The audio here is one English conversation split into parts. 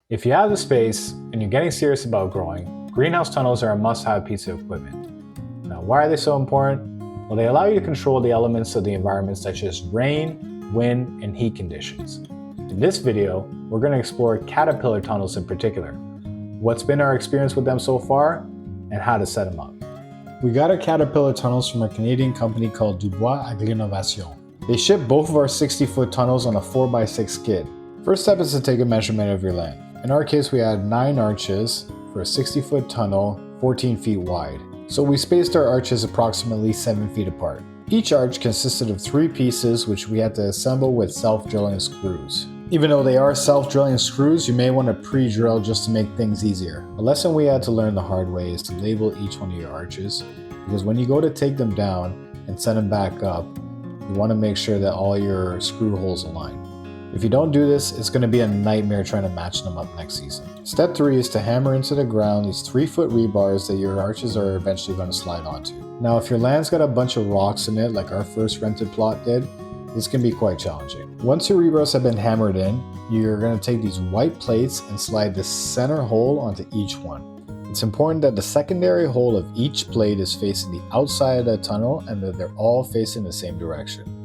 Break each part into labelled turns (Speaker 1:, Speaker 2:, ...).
Speaker 1: If you have the space and you're getting serious about growing, greenhouse tunnels are a must-have piece of equipment. Now, why are they so important? Well, they allow you to control the elements of the environment such as rain, wind, and heat conditions. In this video, we're going to explore caterpillar tunnels in particular, what's been our experience with them so far, and how to set them up. We got our caterpillar tunnels from a Canadian company called Dubois Caterpillar. They ship both of our 60-foot tunnels on a 4x6 skid. First step is to take a measurement of your land. In our case, we had 9 arches for a 60-foot tunnel, 14 feet wide. So we spaced our arches approximately 7 feet apart. Each arch consisted of 3 pieces which we had to assemble with self-drilling screws. Even though they are self-drilling screws, you may want to pre-drill just to make things easier. A lesson we had to learn the hard way is to label each one of your arches, because when you go to take them down and set them back up, you want to make sure that all your screw holes align. If you don't do this, it's going to be a nightmare trying to match them up next season. Step 3 is to hammer into the ground these 3-foot rebars that your arches are eventually going to slide onto. Now, if your land's got a bunch of rocks in it, like our first rented plot did, this can be quite challenging. Once your rebars have been hammered in, you're going to take these white plates and slide the center hole onto each one. It's important that the secondary hole of each plate is facing the outside of the tunnel and that they're all facing the same direction.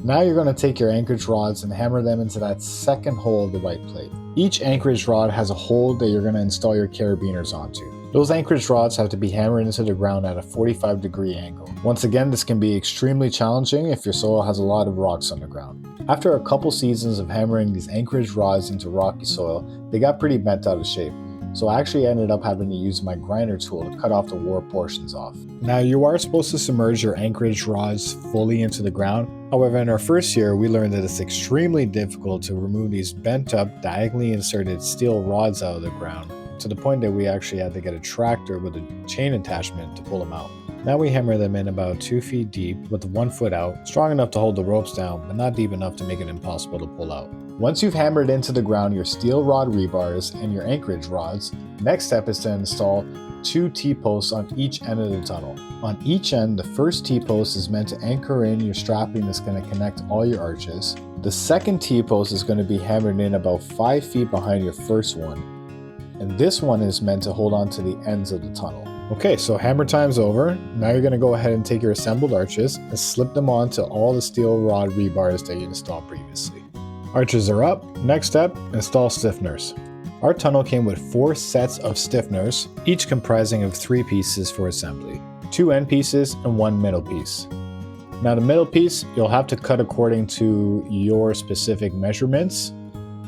Speaker 1: Now you're going to take your anchorage rods and hammer them into that second hole of the white plate. Each anchorage rod has a hole that you're going to install your carabiners onto. Those anchorage rods have to be hammered into the ground at a 45-degree angle. Once again, this can be extremely challenging if your soil has a lot of rocks on the ground. After a couple seasons of hammering these anchorage rods into rocky soil, they got pretty bent out of shape. So I actually ended up having to use my grinder tool to cut off the warped portions off. Now, you are supposed to submerge your anchorage rods fully into the ground. However, in our first year, we learned that it's extremely difficult to remove these bent up, diagonally inserted steel rods out of the ground, to the point that we actually had to get a tractor with a chain attachment to pull them out. Now we hammer them in about 2 feet deep with 1 foot out, strong enough to hold the ropes down, but not deep enough to make it impossible to pull out. Once you've hammered into the ground your steel rod rebars and your anchorage rods, next step is to install 2 T-posts on each end of the tunnel. On each end, the first T-post is meant to anchor in your strapping that's going to connect all your arches. The second T-post is going to be hammered in about 5 feet behind your first one, and this one is meant to hold on to the ends of the tunnel. Okay, so hammer time's over. Now you're going to go ahead and take your assembled arches and slip them onto all the steel rod rebars that you installed previously. Arches are up. Next step, install stiffeners. Our tunnel came with 4 sets of stiffeners, each comprising of 3 pieces for assembly, 2 end pieces and 1 middle piece. Now the middle piece, you'll have to cut according to your specific measurements,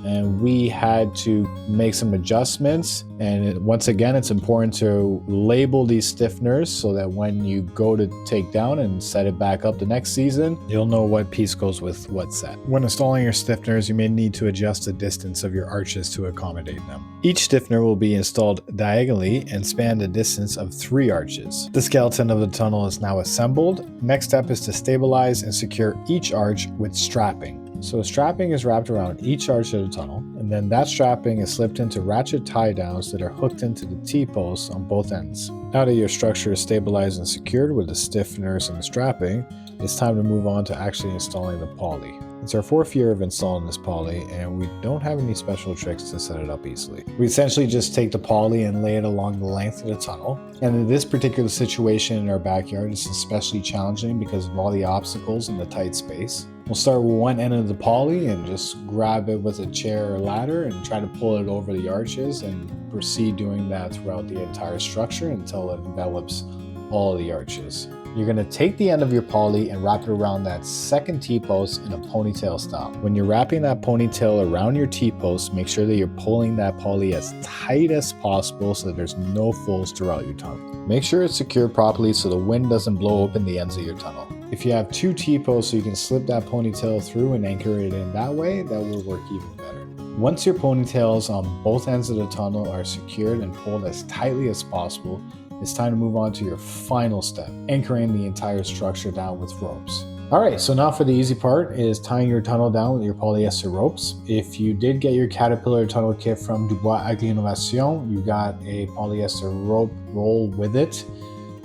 Speaker 1: and we had to make some adjustments. And once again, it's important to label these stiffeners so that when you go to take down and set it back up the next season, you'll know what piece goes with what set. When installing your stiffeners, you may need to adjust the distance of your arches to accommodate them. Each stiffener will be installed diagonally and span the distance of 3 arches. The skeleton of the tunnel is now assembled. Next step is to stabilize and secure each arch with strapping. So strapping is wrapped around each arch of the tunnel, and then that strapping is slipped into ratchet tie downs that are hooked into the T-posts on both ends. Now that your structure is stabilized and secured with the stiffeners and the strapping, it's time to move on to actually installing the poly. It's our 4th year of installing this poly, and we don't have any special tricks to set it up easily. We essentially just take the poly and lay it along the length of the tunnel. And in this particular situation in our backyard, it's especially challenging because of all the obstacles in the tight space. We'll start with one end of the poly and just grab it with a chair or ladder and try to pull it over the arches and proceed doing that throughout the entire structure until it envelops all the arches. You're going to take the end of your poly and wrap it around that second T-post in a ponytail style. When you're wrapping that ponytail around your T-post, make sure that you're pulling that poly as tight as possible so that there's no folds throughout your tunnel. Make sure it's secured properly so the wind doesn't blow open the ends of your tunnel. If you have 2 T-posts so you can slip that ponytail through and anchor it in that way, that will work even better. Once your ponytails on both ends of the tunnel are secured and pulled as tightly as possible, it's time to move on to your final step, anchoring the entire structure down with ropes. Alright, so now for the easy part is tying your tunnel down with your polyester ropes. If you did get your Caterpillar tunnel kit from Dubois Caterpillar Tunnel, you got a polyester rope roll with it.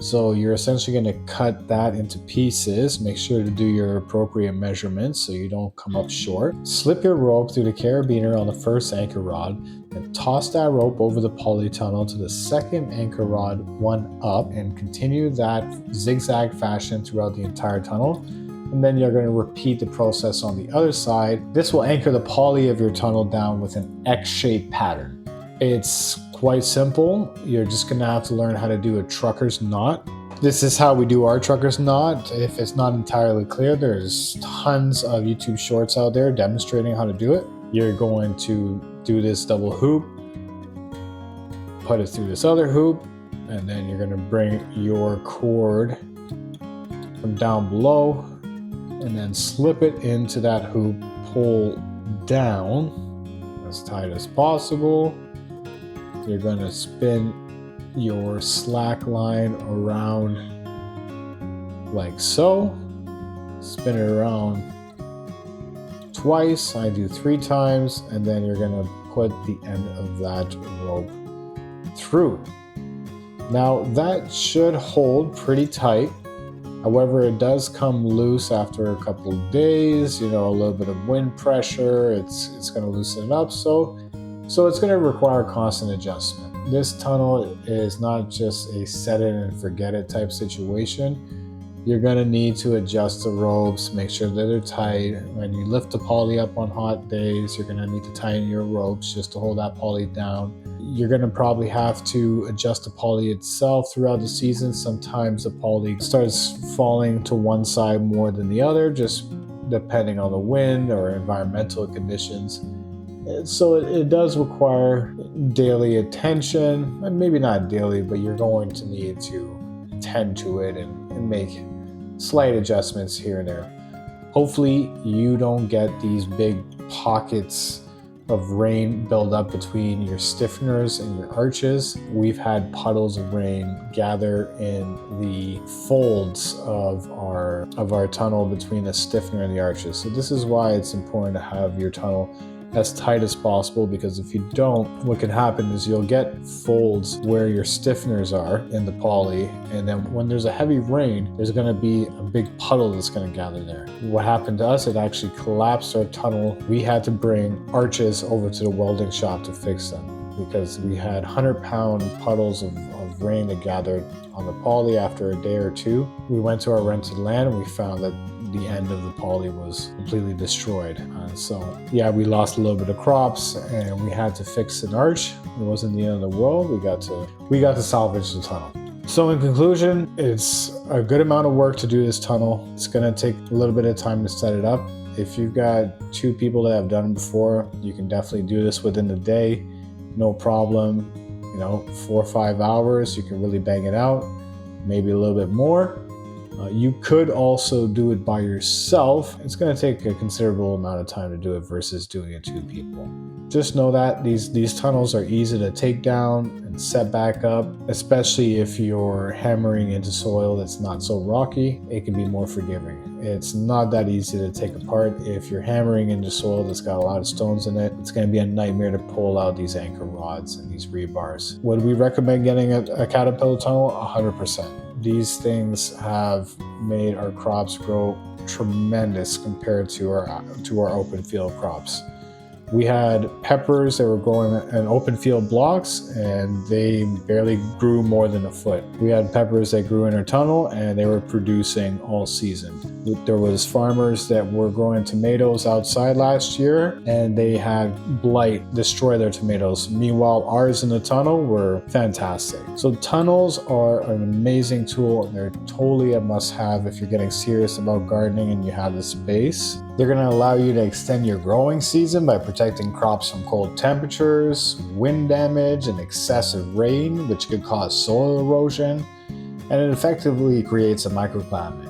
Speaker 1: So you're essentially going to cut that into pieces. Make sure to do your appropriate measurements so you don't come up short. Slip your rope through the carabiner on the first anchor rod Then toss that rope over the polytunnel to the second anchor rod, one up, and continue that zigzag fashion throughout the entire tunnel. And then you're going to repeat the process on the other side. This will anchor the poly of your tunnel down with an X-shaped pattern. It's quite simple. You're just going to have to learn how to do a trucker's knot. This is how we do our trucker's knot. If it's not entirely clear, there's tons of YouTube shorts out there demonstrating how to do it. You're going to do this double hoop, put it through this other hoop, and then you're going to bring your cord from down below and then slip it into that hoop, pull down as tight as possible. You're going to spin your slack line around like so. Spin it around twice. I do 3 times, and then you're going to put the end of that rope through. Now that should hold pretty tight. However, it does come loose after a couple of days, a little bit of wind pressure, it's going to loosen it up. So it's going to require constant adjustment. This tunnel is not just a set it and forget it type situation. You're going to need to adjust the ropes, make sure that they're tight. When you lift the poly up on hot days, you're going to need to tighten your ropes just to hold that poly down. You're going to probably have to adjust the poly itself throughout the season. Sometimes the poly starts falling to one side more than the other, just depending on the wind or environmental conditions. So it does require daily attention, and maybe not daily, but you're going to need to tend to it and make slight adjustments here and there. Hopefully you don't get these big pockets of rain build up between your stiffeners and your arches. We've had puddles of rain gather in the folds of our tunnel between the stiffener and the arches. So this is why it's important to have your tunnel as tight as possible, because if you don't, what can happen is you'll get folds where your stiffeners are in the poly, and then when there's a heavy rain, there's going to be a big puddle that's going to gather there. What happened to us, it actually collapsed our tunnel. We had to bring arches over to the welding shop to fix them because we had 100-pound puddles of rain that gathered on the poly after a day or two. We went to our rented land and we found that the end of the poly was completely destroyed. So yeah, we lost a little bit of crops and we had to fix an arch. It wasn't the end of the world. We got to salvage the tunnel. So in conclusion, it's a good amount of work to do this tunnel. It's going to take a little bit of time to set it up. If you've got 2 people that have done it before, you can definitely do this within the day. No problem. 4 or 5 hours, you can really bang it out, maybe a little bit more. You could also do it by yourself. It's going to take a considerable amount of time to do it versus doing it 2 people. Just know that these tunnels are easy to take down and set back up, especially if you're hammering into soil that's not so rocky. It can be more forgiving. It's not that easy to take apart. If you're hammering into soil that's got a lot of stones in it, it's going to be a nightmare to pull out these anchor rods and these rebars. Would we recommend getting a Caterpillar tunnel? 100%. These things have made our crops grow tremendous compared to our open field crops. We had peppers that were growing in open field blocks and they barely grew more than a foot. We had peppers that grew in our tunnel and they were producing all season. There was farmers that were growing tomatoes outside last year and they had blight destroy their tomatoes. Meanwhile, ours in the tunnel were fantastic. So tunnels are an amazing tool. They're totally a must-have if you're getting serious about gardening and you have the space. They're going to allow you to extend your growing season by protecting crops from cold temperatures, wind damage, and excessive rain, which could cause soil erosion, and it effectively creates a microclimate.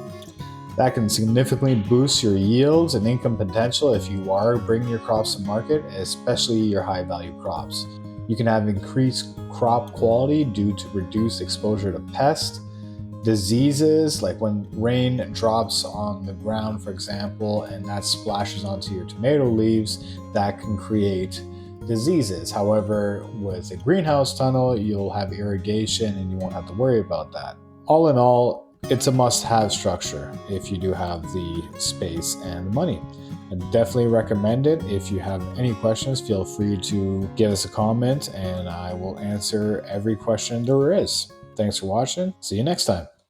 Speaker 1: That can significantly boost your yields and income potential if you are bringing your crops to market, especially your high-value crops. You can have increased crop quality due to reduced exposure to pests, diseases, like when rain drops on the ground, for example, and that splashes onto your tomato leaves, that can create diseases. However, with a greenhouse tunnel, you'll have irrigation and you won't have to worry about that. All in all, it's a must-have structure if you do have the space and the money. I definitely recommend it. If you have any questions, feel free to give us a comment and I will answer every question there is. Thanks for watching. See you next time.